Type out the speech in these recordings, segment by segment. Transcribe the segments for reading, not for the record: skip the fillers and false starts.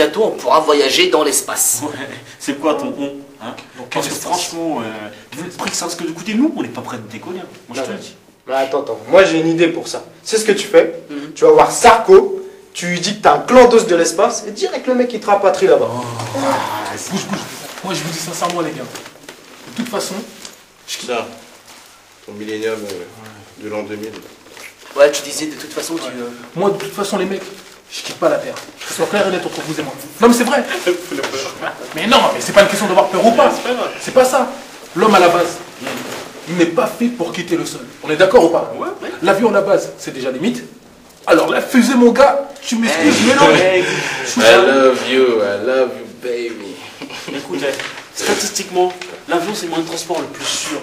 bientôt on pourra voyager dans l'espace. Ouais, c'est quoi ton on hein? Parce que franchement, vu le prix que ça risque de coûter, nous, on n'est pas prêts de décoller. Hein. Moi, je te le dis. Mais attends, moi j'ai une idée pour ça. C'est ce que tu fais. Tu vas voir Sarko, tu lui dis que t'as un clandos de l'espace et direct le mec il te rapatrie là-bas. Bouge. Moi je vous dis sincèrement les gars. De toute façon, Tiens, ton millénium de l'an 2000. Ouais, tu disais de toute façon, moi de toute façon les mecs, je quitte pas la Terre. Que ce soit clair et net entre vous et moi. Non mais c'est vrai. Mais non, mais c'est pas une question d'avoir peur ou pas. C'est pas ça. L'homme à la base, il n'est pas fait pour quitter le sol. On est d'accord ou pas? Ouais. L'avion à la base, c'est déjà limite. Alors la fusée mon gars, tu m'excuses, mais non. I love you, baby. Écoute, statistiquement, l'avion, c'est le moyen de transport le plus sûr.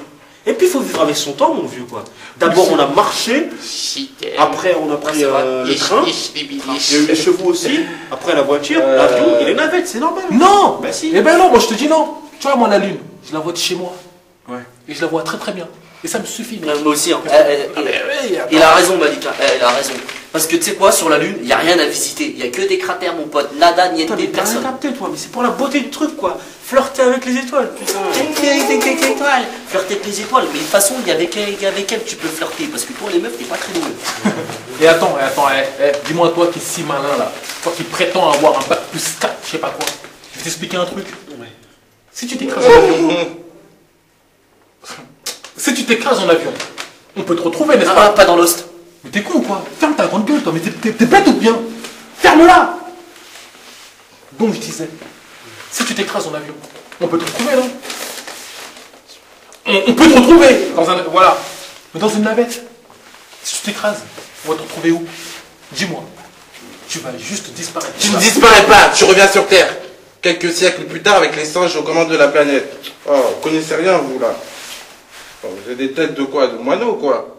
Et puis, il faut vivre avec son temps, mon vieux, quoi. D'abord, on a marché. Après, on a pris le train. Il y a eu les chevaux aussi. Après, la voiture, l'avion et les navettes, c'est normal. Non. Bah si. Eh ben non, moi je te dis non. Tu vois, moi la lune, je la vois de chez moi. Ouais. Et je la vois très très bien. Et ça me suffit. Mec. moi aussi. Hein. attends. Il a raison, Malika. Il a raison. Parce que tu sais quoi, sur la Lune, il n'y a rien à visiter. Il n'y a que des cratères, mon pote. Nada, niente, Putain, mais t'as rien personne. capté, toi. Mais c'est pour la beauté du truc, quoi. Flirter avec les étoiles, putain. Flirter avec les étoiles. Flirter avec les étoiles. Mais de toute façon, il y a avec elle tu peux flirter. Parce que toi, les meufs, t'es pas très doué. Et attends, dis-moi toi qui es si malin là. Toi qui prétends avoir un bac plus 4, je sais pas quoi. Je vais t'expliquer un truc. Ouais. Si tu t'écrases en avion. Si tu t'écrases en avion, on peut te retrouver, n'est-ce pas? Pas dans Lost. Mais t'es con ou quoi? Ferme ta grande gueule, toi, mais t'es bête ou bien? Ferme-la! Donc je disais, si tu t'écrases en avion, on peut te retrouver, non? On peut te retrouver dans un... Voilà. Mais dans une navette, si tu t'écrases, on va te retrouver où? Dis-moi. Tu vas juste disparaître. Tu ne disparais pas, tu reviens sur Terre. Quelques siècles plus tard, avec les singes aux commandes de la planète. Oh, vous connaissez rien, vous, là. Oh, vous avez des têtes de quoi? De moineaux, quoi.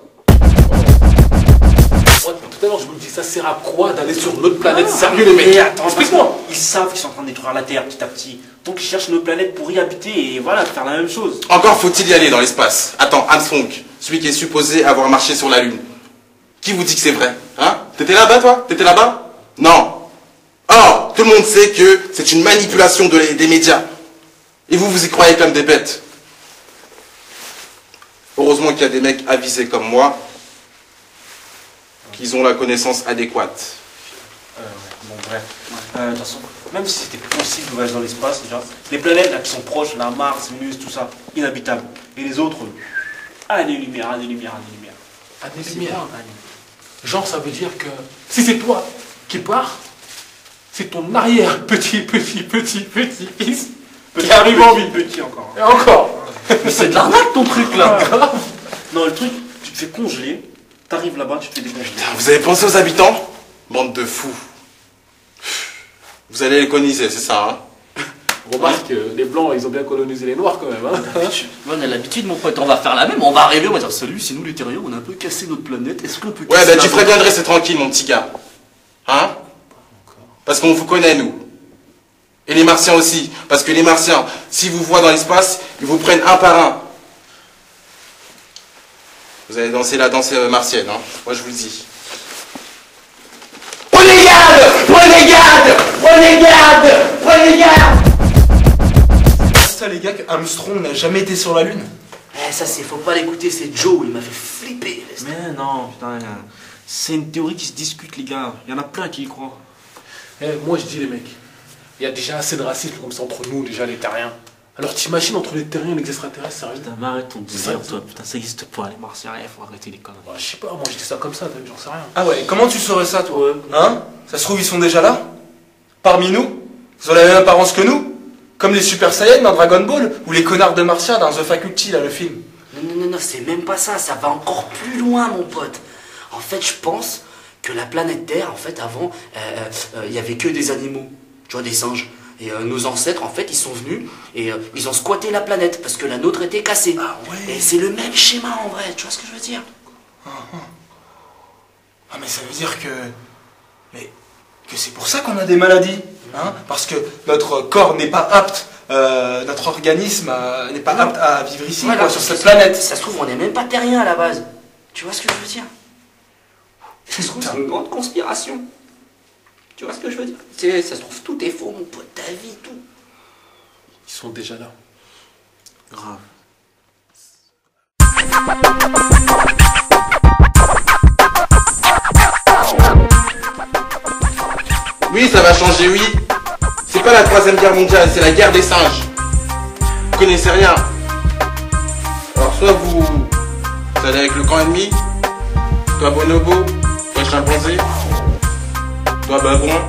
Moi, tout à l'heure, je me dis, ça sert à quoi d'aller sur notre planète? Sérieux, les mecs? Attends, explique-moi. Ils savent qu'ils sont en train de détruire la Terre petit à petit. Donc ils cherchent nos planètes pour y habiter et voilà, faire la même chose. Encore faut-il y aller dans l'espace. Attends, Armstrong, celui qui est supposé avoir marché sur la Lune. Qui vous dit que c'est vrai? Hein? T'étais là-bas, toi? T'étais là-bas? Non. Or, tout le monde sait que c'est une manipulation des médias. Et vous y croyez comme des bêtes. Heureusement qu'il y a des mecs avisés comme moi qui ont la connaissance adéquate. Bon, bref. De toute façon, même si c'était possible de voyager dans l'espace, déjà, les planètes là qui sont proches, la Mars, Vénus, tout ça, inhabitables. Et les autres, années-lumière. Années-lumière. Genre, ça veut dire que si c'est toi qui pars, c'est ton arrière-petit-fils qui arrive en vie. Petit encore. Et encore. Mais c'est de l'arnaque ton truc là. Non, le truc, tu te fais congeler, t'arrives là-bas, tu te fais décongeler. Vous avez pensé aux habitants? Bande de fous. Vous allez les coloniser, c'est ça, hein? Remarque, les Blancs, ils ont bien colonisé les Noirs quand même. Hein. On a l'habitude, mon pote. On va faire la même. On va arriver, on va dire salut, c'est nous les terriens, on a un peu cassé notre planète. Est-ce qu'on peut Ouais, casser ben tu la ferais bien de rester tranquille, mon petit gars. Hein? Parce qu'on vous connaît, nous. Et les Martiens aussi. Parce que les Martiens, s'ils vous voient dans l'espace, ils vous prennent un par un. Vous allez danser la danse martienne, hein? Moi, je vous le dis. Prenez garde! Prenez garde! Prenez garde! Prenez garde! C'est ça les gars, Armstrong n'a jamais été sur la Lune. Ça, faut pas l'écouter, c'est Joe, il m'a fait flipper. Mais non, putain, c'est une théorie qui se discute, les gars. Il y en a plein qui y croient. Moi, je dis, les mecs, il y a déjà assez de racisme comme ça entre nous, déjà, les terriens. Alors, t'imagines entre les terriens et les extraterrestres, sérieux? Putain, mais arrête ton délire, Ça, toi. Putain, ça existe pas, les martiens, il faut arrêter les conneries. Bah, je sais pas, moi, je dis ça comme ça, j'en sais rien. Ah ouais, comment tu saurais ça toi? Hein? Ça se trouve ils sont déjà là? Parmi nous? Ils ont la même apparence que nous? Comme les Super Saiyans dans Dragon Ball ou les connards de Martia dans The Faculty, là, le film. Non, c'est même pas ça, ça va encore plus loin, mon pote. En fait, je pense que la planète Terre, en fait, avant, il y avait que des animaux, tu vois, des singes. Et nos ancêtres, en fait, ils sont venus et ils ont squatté la planète parce que la nôtre était cassée. Ah ouais. Et c'est le même schéma, en vrai, tu vois ce que je veux dire? Ah mais ça veut dire que... Mais... que c'est pour ça qu'on a des maladies. Hein? Parce que notre corps n'est pas apte, notre organisme n'est pas apte à vivre ici, Voilà, quoi, sur cette planète. Ça se trouve, on n'est même pas terriens à la base. Tu vois ce que je veux dire? Ça se trouve, c'est une grande conspiration. Tu vois ce que je veux dire? Ça se trouve, tout est faux, mon pote, ta vie, tout. Ils sont déjà là. Grave. Oui, ça va changer, oui. C'est pas la 3e guerre mondiale, c'est la guerre des singes. Vous connaissez rien. Alors soit vous allez avec le camp ennemi, toi bonobo, toi chimpanzé, toi babouin,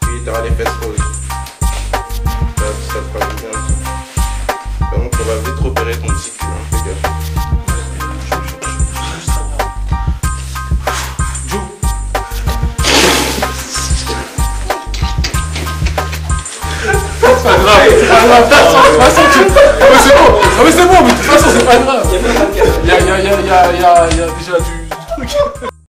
puis t'auras les fesses roses. Ça fera du bien ça. Par contre, on va vite repérer ton petit cul, hein, fais gaffe. C'est pas grave, c'est pas grave. De toute façon, c'est bon. Non mais c'est bon, mais de toute façon, c'est pas grave. Il y a déjà du truc.